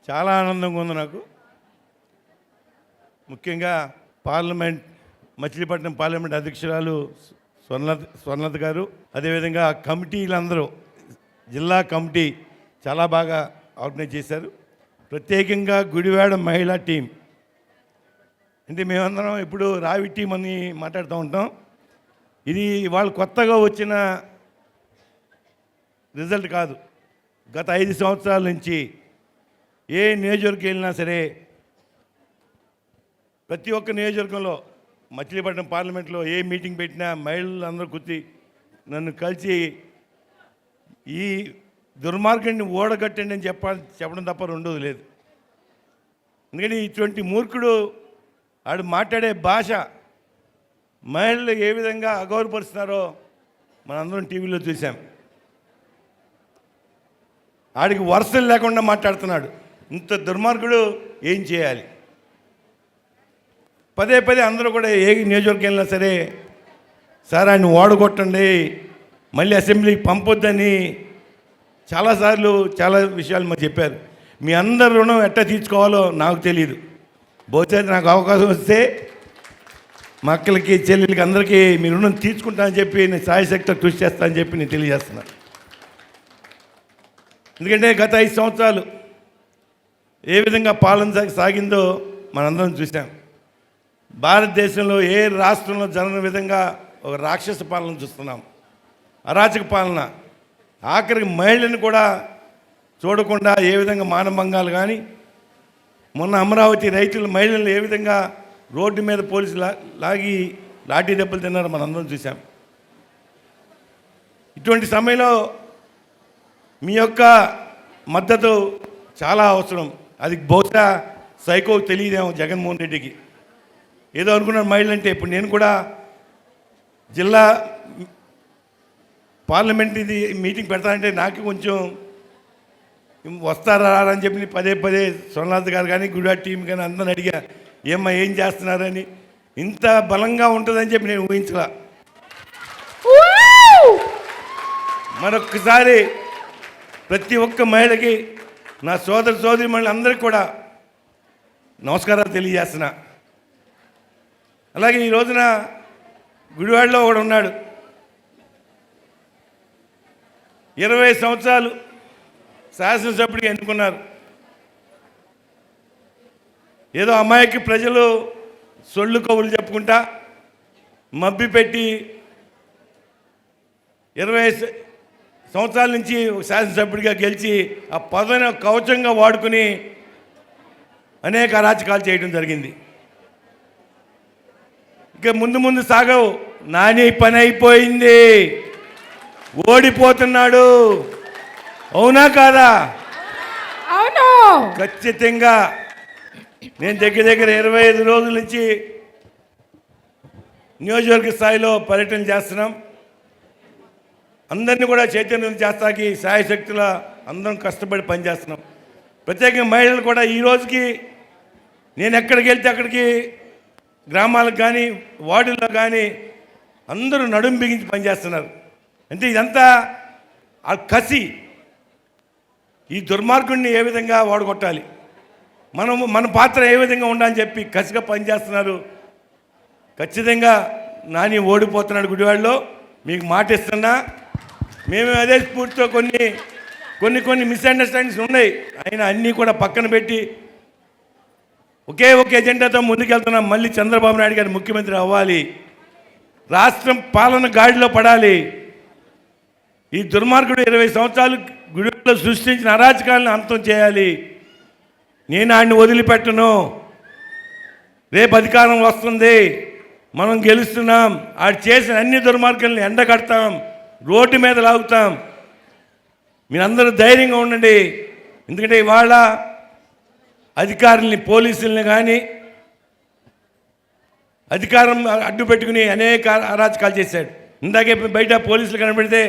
చాలా ఆనందంగా ఉంది నాకు. ముఖ్యంగా మచిలీపట్నం పార్లమెంట్ అధ్యక్షురాలు స్వర్ణలత గారు, అదేవిధంగా కమిటీలందరూ, జిల్లా కమిటీ చాలా బాగా ఆర్గనైజ్ చేశారు. ప్రత్యేకంగా గుడివాడ మహిళా టీం, అంటే మేమందరం ఇప్పుడు రావి టీం అని మాట్లాడుతూ ఉంటాం. ఇది వాళ్ళు కొత్తగా వచ్చిన రిజల్ట్ కాదు. గత 5 సంవత్సరాల నుంచి ఏ నియోజకవర్గం వెళ్ళినా సరే, ప్రతి ఒక్క నియోజకవర్గంలో మచిలీపట్నం పార్లమెంట్లో ఏ మీటింగ్ పెట్టినా మహిళలు అందరూ కూర్చి నన్ను కలిసి ఈ దుర్మార్గాన్ని ఓడగట్టండి అని చెప్పడం తప్ప రెండోది లేదు. ఎందుకంటే ఇటువంటి మూర్ఖుడు ఆడు మాట్లాడే భాష మహిళలు ఏ విధంగా అగౌరవపరుస్తున్నారో మనందరం టీవీలో చూసాం. ఆడికి వరుసలు లేకుండా మాట్లాడుతున్నాడు. ఇంత దుర్మార్గుడు ఏం చేయాలి? పదే పదే అందరూ కూడా ఏ నియోజకవర్గం వెళ్ళినా సరే, సార్ ఆయన ఓడగొట్టండి, మళ్ళీ అసెంబ్లీకి పంపొద్దని చాలాసార్లు చాలా విషయాలు మాకు చెప్పారు. మీ అందరి రుణం ఎట్టా తీర్చుకోవాలో నాకు తెలియదు. బహుశా నాకు అవకాశం వస్తే మా అక్కలకి, చెల్లెలకి అందరికీ మీ రుణం తీర్చుకుంటానని చెప్పి నేను సాయశక్తితో కృషి చేస్తానని చెప్పి నేను తెలియజేస్తున్నాను. ఎందుకంటే గత 5 సంవత్సరాలు ఏ విధంగా పాలన సాగిందో మనందరం చూసాం. భారతదేశంలో ఏ రాష్ట్రంలో జరగని విధంగా ఒక రాక్షస పాలన చూస్తున్నాం, అరాచక పాలన. ఆఖరికి మహిళలను కూడా చూడకుండా ఏ విధంగా మానభంగాలు కానీ, మొన్న అమరావతి రైతుల మహిళలను ఏ విధంగా రోడ్డు మీద పోలీసులు లాగి లాఠీ దెబ్బలు తిన్నారో మనందరం చూసాం. ఇటువంటి సమయంలో మీ యొక్క మద్దతు చాలా అవసరం. అది బహుశా సైకోకు తెలియదేమో జగన్మోహన్ రెడ్డికి. ఏదో అనుకున్నాను మహిళలు అంటే. ఇప్పుడు నేను కూడా జిల్లా పార్లమెంట్ ఇది మీటింగ్ పెడతానంటే నాకు కొంచెం వస్తారా అని చెప్పి పదే పదే స్వర్ణలత గారు కానీ, గుడివాడ టీం కానీ అందరిని అడిగా, ఏమ్మా ఏం చేస్తున్నారని. ఇంత బలంగా ఉంటుందని చెప్పి నేను ఊహించలా. మరొక్కసారి ప్రతి ఒక్క మహిళకి, నా సోదరి మహిళలందరికీ కూడా నమస్కారాలు తెలియజేస్తున్నా. అలాగే ఈ రోజున గుడివాడలో ఒకడు ఉన్నాడు, 20 సంవత్సరాలు శాసనసభ్యుడిగా ఎన్నుకున్నారు. ఏదో అమ్మాయికి ప్రజలు సొల్లు కబుర్లు చెప్పుకుంటా మబ్బి పెట్టి 20 సంవత్సరాల నుంచి శాసనసభ్యుడిగా గెలిచి ఆ పదవిని కవచంగా వాడుకుని అనేక అరాచకాలు చేయడం జరిగింది. ఇక ముందు సాగవు. నాని పని అయిపోయింది, ఓడిపోతున్నాడు. అవునా కాదా? అవును. ఖచ్చితంగా. నేను దగ్గర 25 రోజుల నుంచి నియోజకవర్గ స్థాయిలో పర్యటన చేస్తున్నాం. అందరినీ కూడా చైతన్యం చేస్తాకి శాయశక్తుల అందరం కష్టపడి పనిచేస్తున్నాం. ప్రత్యేకంగా మహిళలు కూడా ఈ రోజుకి నేను ఎక్కడికి వెళ్తే అక్కడికి, గ్రామాలకు కానీ వార్డుల్లో కానీ అందరూ నడుం బిగించి పనిచేస్తున్నారు. అంటే ఇదంతా ఆ కసి, ఈ దుర్మార్గుడిని ఏ విధంగా ఓడగొట్టాలి, మన పాత్ర ఏ విధంగా ఉండాలని చెప్పి కసిగా పనిచేస్తున్నారు. ఖచ్చితంగా నాని ఓడిపోతున్నాడు గుడివాడలో, మీకు మాట ఇస్తున్నా. మేము అదే స్ఫూర్తితో కొన్ని మిస్అండర్స్టాండింగ్స్ ఉన్నాయి, అయినా అన్నీ కూడా పక్కన పెట్టి ఒకే ఎజెండాతో ముందుకెళ్తున్నాం. మళ్ళీ చంద్రబాబు నాయుడు గారు ముఖ్యమంత్రి అవ్వాలి, రాష్ట్రం పాలన గాడిలో పడాలి. ఈ దుర్మార్గుడు 20 సంవత్సరాలు గుడిలో సృష్టించిన అరాచకాలను అంతం చేయాలి. నేను ఆయన్ని వదిలిపెట్టను. రేపు అధికారం వస్తుంది, మనం గెలుస్తున్నాం. ఆడు చేసిన అన్ని దుర్మార్గాలను ఎండగడతాం, రోడ్డు మీద లాగుతాం. మీరందరూ ధైర్యంగా ఉండండి. ఎందుకంటే ఇవాళ అధికారుల్ని, పోలీసుల్ని కానీ అధికారం అడ్డు పెట్టుకుని అనేక అరాచకాలు చేశాడు. ఇందాకే బయట పోలీసులు కనబడితే,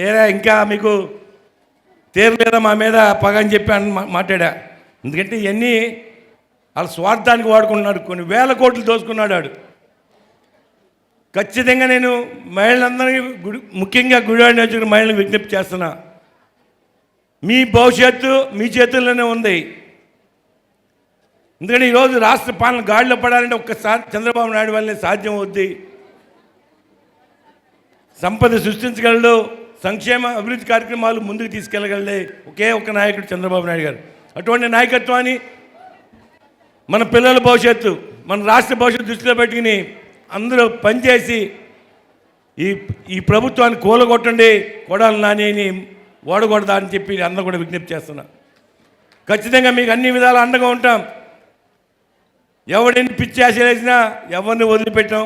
ఏరా ఇంకా మీకు తీరలేదా మా మీద పగ అని చెప్పి మాట్లాడా. ఎందుకంటే ఇవన్నీ వాళ్ళ స్వార్థానికి వాడుకుంటున్నాడు. కొన్ని వేల కోట్లు దోచుకున్నాడు ఆడు. ఖచ్చితంగా నేను మహిళలందరికీ ముఖ్యంగా గుడివాడ నియోజకవర్గ మహిళలకు విజ్ఞప్తి చేస్తున్నా, మీ భవిష్యత్తు మీ చేతుల్లోనే ఉంది. ఎందుకంటే ఈరోజు రాష్ట్ర పాలన గాడిలో పడాలంటే ఒక్కసారి చంద్రబాబు నాయుడు వల్లనే సాధ్యం అవుద్ది. సంపద సృష్టించగలడు, సంక్షేమ అభివృద్ధి కార్యక్రమాలు ముందుకు తీసుకెళ్ళగలడే ఒకే ఒక్క నాయకుడు చంద్రబాబు నాయుడు గారు. అటువంటి నాయకత్వాన్ని మన పిల్లల భవిష్యత్తు, మన రాష్ట్ర భవిష్యత్తు దృష్టిలో పెట్టుకుని అందరూ పనిచేసి ఈ ప్రభుత్వాన్ని కూలగొట్టండి, కొడాలి నానిని ఓడగొడదా అని చెప్పి అందరూ కూడా విజ్ఞప్తి చేస్తున్నా. ఖచ్చితంగా మీకు అన్ని విధాలు అండగా ఉంటాం. ఎవడిని పిచ్చి ఆశలు వేసినా ఎవరిని వదిలిపెట్టాం.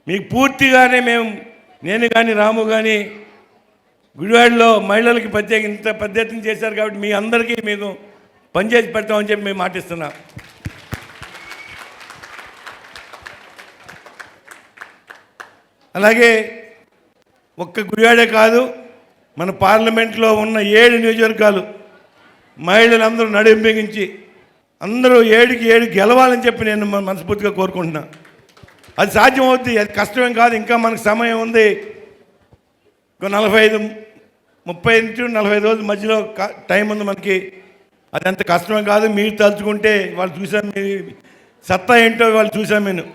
మీకు పూర్తిగానే నేను కానీ రాము కానీ గుడివాడలో మహిళలకి ప్రత్యేక ఇంత పెద్ద ఎత్తున చేశారు కాబట్టి మీ అందరికీ మీకు పనిచేసి పెడతామని చెప్పి మేము మాటిస్తున్నాం. అలాగే ఒక్క గుడివాడే కాదు, మన పార్లమెంట్లో ఉన్న 7 నియోజకవర్గాలు మహిళలందరూ నడిపించి అందరూ 7కి 7 గెలవాలని చెప్పి నేను మనస్ఫూర్తిగా కోరుకుంటున్నా. అది సాధ్యం అవుద్ది, అది కష్టమేం కాదు. ఇంకా మనకు సమయం ఉంది. 30 నుంచి 45 రోజుల మధ్యలో టైం ఉంది మనకి. అది అంత కష్టమే కాదు. మీరు తలుచుకుంటే వాళ్ళు చూసాను, మీ సత్తా ఏంటో వాళ్ళు చూసాను. నేను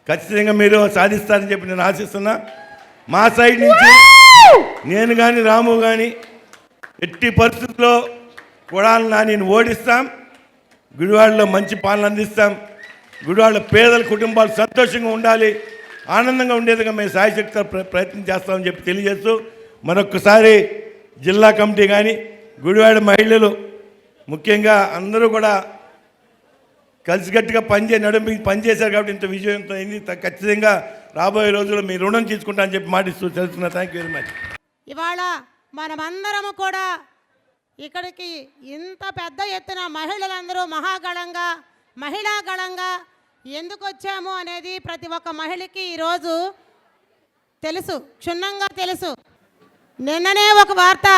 ఖచ్చితంగా మీరు సాధిస్తారని చెప్పి నేను ఆశిస్తున్నా. మా సైడ్ నుంచి నేను కానీ రాము కానీ ఎట్టి పరిస్థితుల్లో కొడాలి నానిని ఓడిస్తాం. గుడివాడలో మంచి పాలన అందిస్తాం. గుడివాడలో పేదల కుటుంబాలు సంతోషంగా ఉండాలి, ఆనందంగా ఉండేదిగా మేము సాయశక్తిగా ప్రయత్నం చేస్తామని చెప్పి తెలియజేస్తూ మరొకసారి జిల్లా కమిటీ కానీ గుడివాడ మహిళలు ముఖ్యంగా అందరూ కూడా కలిసికట్టుగా పనిచేశారు కాబట్టి ఇంత విజయంతో అయింది. ఖచ్చితంగా రాబోయే రోజుల్లో మీ రుణం తీసుకుంటా అని చెప్పి మాటిస్తూ తెలుస్తున్నా. Thank you very much. ఇవాళ మనమందరము కూడా ఇక్కడికి ఇంత పెద్ద ఎత్తున మహిళలందరూ మహిళాగళంగా ఎందుకు వచ్చాము అనేది ప్రతి ఒక్క మహిళకి ఈరోజు తెలుసు, క్షుణ్ణంగా తెలుసు. నిన్ననే ఒక వార్త,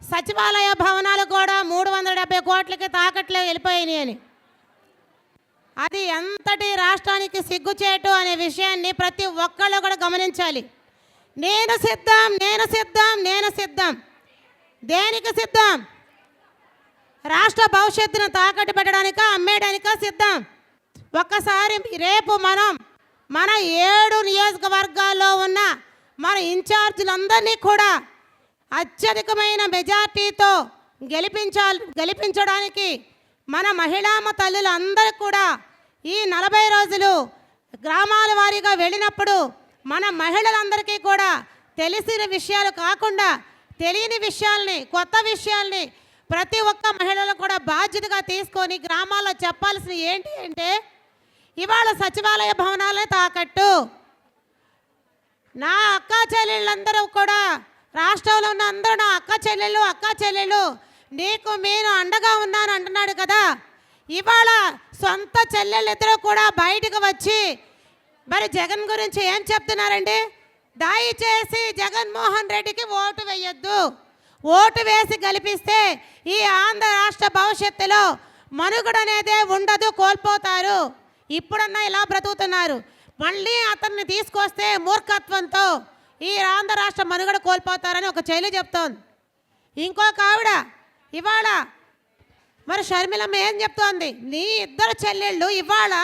సచివాలయ భవనాలు కూడా 370 కోట్లకి తాకట్లో వెళ్ళిపోయినాయి అని. అది ఎంతటి రాష్ట్రానికి సిగ్గుచేటు అనే విషయాన్ని ప్రతి ఒక్కళ్ళు కూడా గమనించాలి. నేను సిద్ధం. దేనికి సిద్ధం? రాష్ట్ర భవిష్యత్తును తాకట్టు పెట్టడానికా, అమ్మేయడానికా సిద్ధం. ఒక్కసారి రేపు మన 7 నియోజకవర్గాల్లో ఉన్న మన ఇన్ఛార్జీలందరినీ కూడా అత్యధికమైన మెజార్టీతో గెలిపించడానికి మన మహిళామ తల్లులందరూ కూడా ఈ 40 రోజులు గ్రామాల వారీగా వెళ్ళినప్పుడు మన మహిళలందరికీ కూడా తెలిసిన విషయాలు కాకుండా తెలియని విషయాల్ని, కొత్త విషయాల్ని ప్రతి ఒక్క మహిళలు కూడా బాధ్యతగా తీసుకొని గ్రామాల్లో చెప్పాల్సిన ఏంటి అంటే, ఇవాళ సచివాలయ భవనాలే తాకట్టు. నా అక్క చెల్లెళ్ళందరూ కూడా, రాష్ట్రంలో ఉన్న అందరూ నా అక్క చెల్లెళ్ళు నీకు నేను అండగా ఉన్నాను అంటున్నాడు కదా. ఇవాళ సొంత చెల్లెళ్ళిద్దరూ కూడా బయటకు వచ్చి మరి జగన్ గురించి ఏం చెప్తున్నారండి? దయచేసి జగన్మోహన్ రెడ్డికి ఓటు వేయొద్దు, ఓటు వేసి గెలిపిస్తే ఈ ఆంధ్ర రాష్ట్ర భవిష్యత్తులో మనుగడ అనేదే ఉండదు, కోల్పోతారు. ఇప్పుడన్నా ఇలా బ్రతుకుతున్నారు, మళ్ళీ అతన్ని తీసుకొస్తే మూర్ఖత్వంతో ఈ ఆంధ్ర రాష్ట్ర మనుగడ కోల్పోతారని ఒక చెల్లి చెప్తోంది. ఇంకొక ఆవిడ ఇవాళ మరి షర్మిలమ్మ ఏం చెప్తోంది? నీ 2 చెల్లెళ్ళు ఇవాళ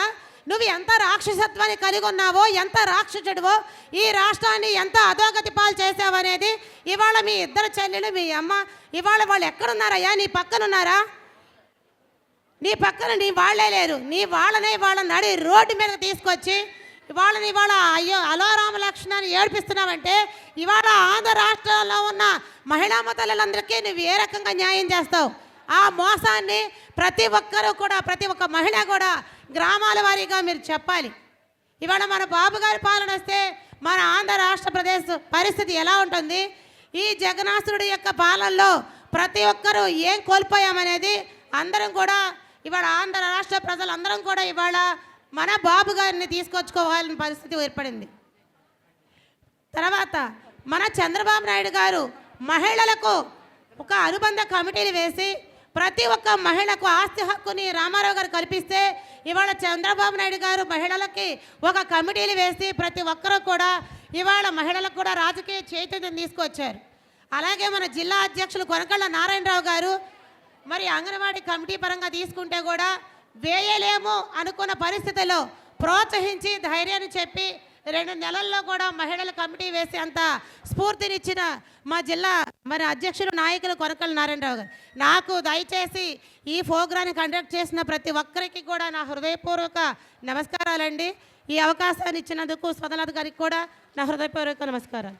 నువ్వు ఎంత రాక్షసత్వాన్ని కలిగి ఉన్నావో, ఎంత రాక్షసుడివో, ఈ రాష్ట్రాన్ని ఎంత అధోగతి పాలు చేసావనేది ఇవాళ మీ 2 చెల్లెలు, మీ అమ్మ ఇవాళ వాళ్ళు ఎక్కడున్నారయ్యా? నీ పక్కన ఉన్నారా? నీ పక్కన నీ వాళ్ళే లేరు. నీ వాళ్ళనే ఇవాళ నడి రోడ్డు మీద తీసుకొచ్చి ఇవాళ అయ్యో అలో రామలక్ష్మణాన్ని ఏడిపిస్తున్నావంటే ఇవాళ ఆంధ్ర రాష్ట్రంలో ఉన్న మహిళా తల్లులందరికీ నువ్వు ఏ రకంగా న్యాయం చేస్తావు? ఆ మోసాన్ని ప్రతి ఒక్కరూ కూడా, ప్రతి ఒక్క మహిళ కూడా గ్రామాల వారీగా మీరు చెప్పాలి. ఇవాళ మన బాబు గారి పాలన వస్తే మన ఆంధ్ర రాష్ట్ర ప్రదేశ్ పరిస్థితి ఎలా ఉంటుంది? ఈ జగనాసురుడి యొక్క పాలనలో ప్రతి ఒక్కరూ ఏం కోల్పోయామనేది అందరం కూడా ఇవాళ ఆంధ్ర రాష్ట్ర ప్రజలందరం కూడా ఇవాళ మన బాబు గారిని తీసుకొచ్చుకోవాలని పరిస్థితి ఏర్పడింది. తర్వాత మన చంద్రబాబు నాయుడు గారు మహిళలకు ఒక అనుబంధ కమిటీలు వేసి ప్రతి ఒక్క మహిళకు ఆస్తి హక్కుని రామారావు గారు కల్పిస్తే ఇవాళ చంద్రబాబు నాయుడు గారు మహిళలకి ఒక కమిటీలు వేసి ప్రతి ఒక్కరూ కూడా ఇవాళ మహిళలకు కూడా రాజకీయ చైతన్యం తీసుకొచ్చారు. అలాగే మన జిల్లా అధ్యక్షులు కొనకళ్ళ నారాయణరావు గారు మరి అంగన్వాడీ కమిటీ పరంగా తీసుకుంటే కూడా వేయలేము అనుకున్న పరిస్థితిలో ప్రోత్సహించి ధైర్యాన్ని చెప్పి 2 నెలల్లో కూడా మహిళల కమిటీ వేసి అంత స్ఫూర్తినిచ్చిన మా జిల్లా మరి అధ్యక్షులు నాయకులు కొనకళ్ళ నారాయణరావు గారు, నాకు దయచేసి ఈ ప్రోగ్రాన్ని కండక్ట్ చేసిన ప్రతి ఒక్కరికి కూడా నా హృదయపూర్వక నమస్కారాలండి. ఈ అవకాశాన్ని ఇచ్చినందుకు స్వదనాథ్ గారికి కూడా నా హృదయపూర్వక నమస్కారాలు.